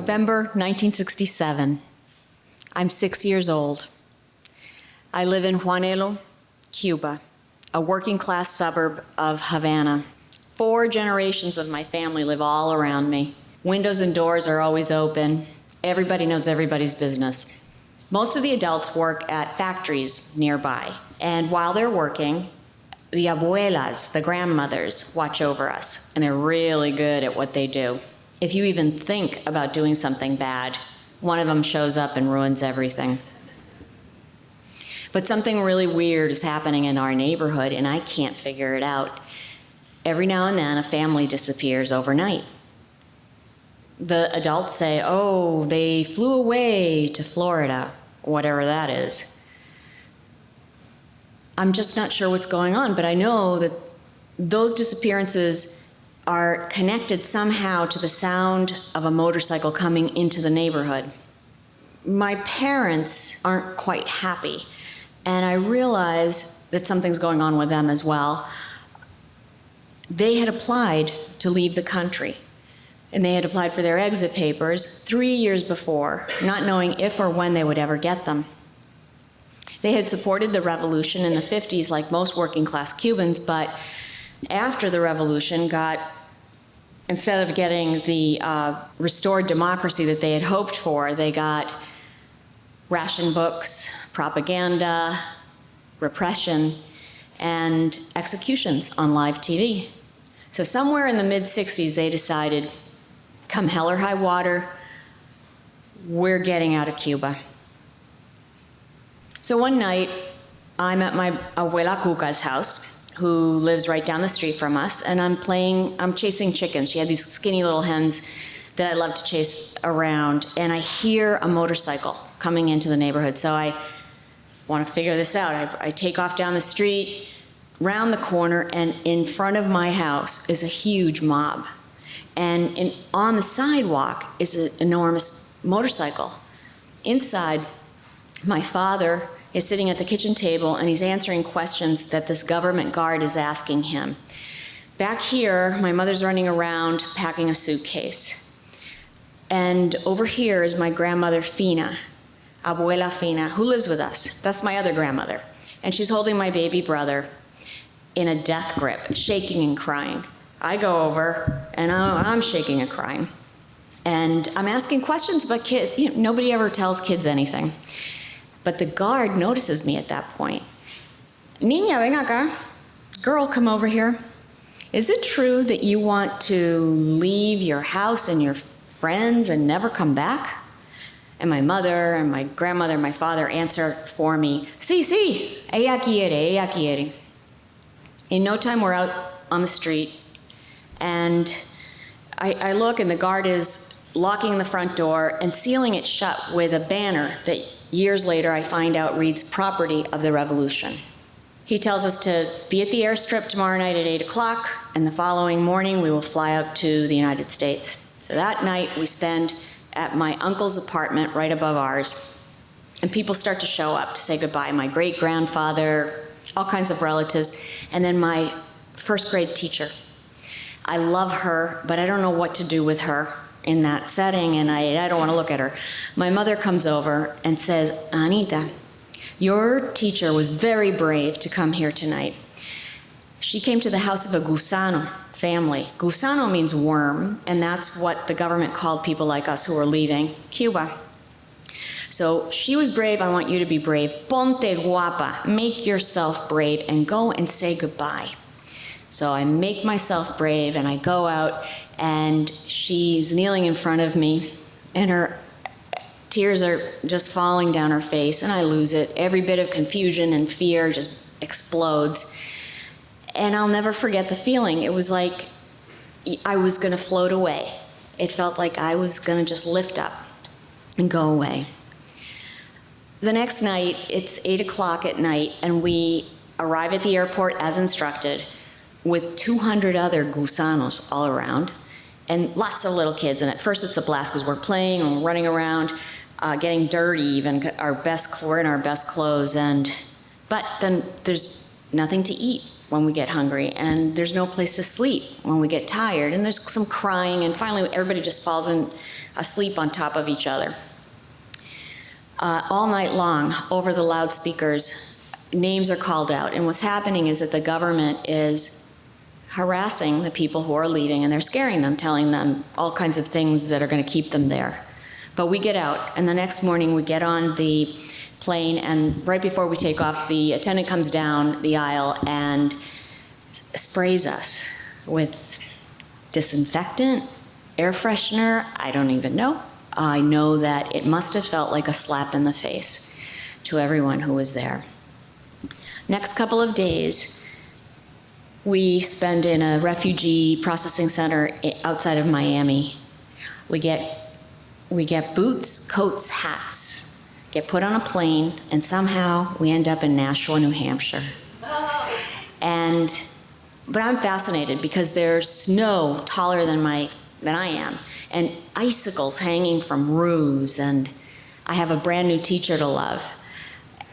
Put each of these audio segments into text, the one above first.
November 1967. I'm 6 years old. I live in Juanelo, Cuba, a working class suburb of Havana. 4 generations of my family live all around me. Windows and doors are always open. Everybody knows everybody's business. Most of the adults work at factories nearby, and while they're working, the abuelas, the grandmothers, watch over us, and they're really good at what they do. If you even think about doing something bad, one of them shows up and ruins everything. But something really weird is happening in our neighborhood, and I can't figure it out. Every now and then, a family disappears overnight. The adults say, oh, they flew away to Florida, whatever that is. I'm just not sure what's going on, but I know that those disappearances are connected somehow to the sound of a motorcycle coming into the neighborhood. My parents aren't quite happy, and I realize that something's going on with them as well. They had applied to leave the country, and they had applied for their exit papers 3 years before, not knowing if or when they would ever get them. They had supported the revolution in the 50s like most working class Cubans, but after the revolution instead of getting the restored democracy that they had hoped for, they got ration books, propaganda, repression, and executions on live TV. So somewhere in the mid-60s, they decided, come hell or high water, we're getting out of Cuba. So one night, I'm at my abuela Cuca's house, who lives right down the street from us, and I'm chasing chickens. She had these skinny little hens that I love to chase around, and I hear a motorcycle coming into the neighborhood. So I want to figure this out. I take off down the street, round the corner, and in front of my house is a huge mob. And on the sidewalk is an enormous motorcycle. Inside, my father is sitting at the kitchen table, and he's answering questions that this government guard is asking him. Back here, my mother's running around packing a suitcase. And over here is my grandmother, Fina, Abuela Fina, who lives with us. That's my other grandmother. And she's holding my baby brother in a death grip, shaking and crying. I go over, and I'm shaking and crying. And I'm asking questions about kids. Nobody ever tells kids anything. But the guard notices me at that point. Niña, ven acá. Girl, come over here. Is it true that you want to leave your house and your friends and never come back? And my mother and my grandmother and my father answer for me, sí, ella quiere. In no time, we're out on the street, and I look, and the guard is locking the front door and sealing it shut with a banner that years later I find out reads property of the revolution. He tells us to be at the airstrip tomorrow night at 8 o'clock, and the following morning we will fly out to the United States. So that night we spend at my uncle's apartment right above ours, and people start to show up to say goodbye. My great-grandfather, all kinds of relatives, and then my first grade teacher. I love her, but I don't know what to do with her in that setting, and I don't want to look at her. My mother comes over and says, Anita, your teacher was very brave to come here tonight. She came to the house of a gusano family. Gusano means worm, and that's what the government called people like us who were leaving Cuba. So she was brave, I want you to be brave. Ponte guapa, make yourself brave, and go and say goodbye. So I make myself brave, and I go out, and she's kneeling in front of me, and her tears are just falling down her face, and I lose it. Every bit of confusion and fear just explodes. And I'll never forget the feeling. It was like I was going to float away. It felt like I was going to just lift up and go away. The next night, it's 8 o'clock at night, and we arrive at the airport as instructed with 200 other gusanos all around, and lots of little kids. And at first it's a blast because we're playing and we're running around, getting dirty even. We're in our best clothes, but then there's nothing to eat. when we get hungry, and there's no place to sleep when we get tired, and there's some crying, and finally everybody just falls asleep on top of each other. All night long, over the loudspeakers, names are called out, and what's happening is that the government is harassing the people who are leaving, and they're scaring them, telling them all kinds of things that are going to keep them there. But we get out, and the next morning we get on the plane, and right before we take off, the attendant comes down the aisle and sprays us with disinfectant, air freshener, I don't even know. I know that it must have felt like a slap in the face to everyone who was there. Next couple of days, we spend in a refugee processing center outside of Miami. We get boots, coats, hats, get put on a plane, and somehow we end up in Nashua, New Hampshire. But I'm fascinated because there's snow taller than I am, and icicles hanging from roofs, and I have a brand new teacher to love.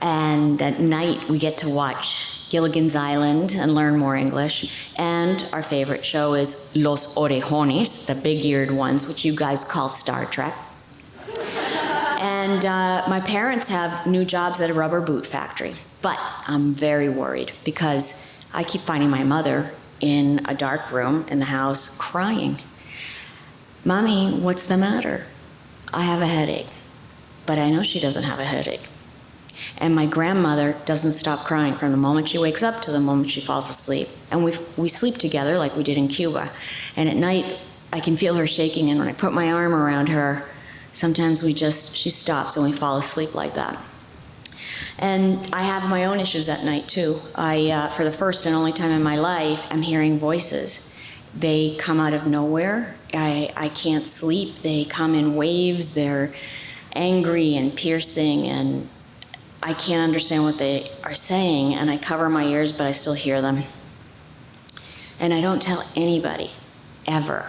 And at night we get to watch Gilligan's Island and learn more English. And our favorite show is Los Orejones, the big-eared ones, which you guys call Star Trek. And my parents have new jobs at a rubber boot factory. But I'm very worried because I keep finding my mother in a dark room in the house crying. Mommy, what's the matter? I have a headache. But I know she doesn't have a headache. And my grandmother doesn't stop crying from the moment she wakes up to the moment she falls asleep. And we sleep together like we did in Cuba. And at night, I can feel her shaking, and when I put my arm around her, sometimes she stops and we fall asleep like that. And I have my own issues at night too. For the first and only time in my life, I'm hearing voices. They come out of nowhere. I can't sleep. They come in waves. They're angry and piercing, and I can't understand what they are saying, and I cover my ears, but I still hear them. And I don't tell anybody, ever,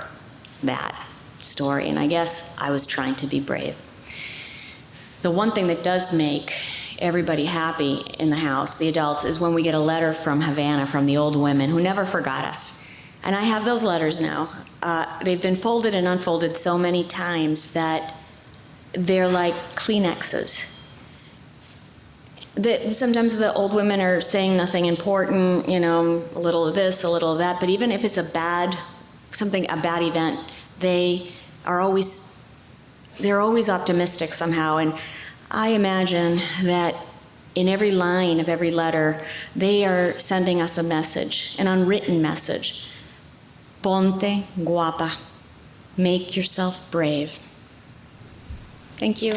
that story, and I guess I was trying to be brave. The one thing that does make everybody happy in the house, the adults, is when we get a letter from Havana, from the old women who never forgot us. And I have those letters now. They've been folded and unfolded so many times that they're like Kleenexes. Sometimes the old women are saying nothing important, a little of this, a little of that, but even if it's a bad event, they're always optimistic somehow. And I imagine that in every line of every letter, they are sending us a message, an unwritten message. Ponte guapa. Make yourself brave. Thank you.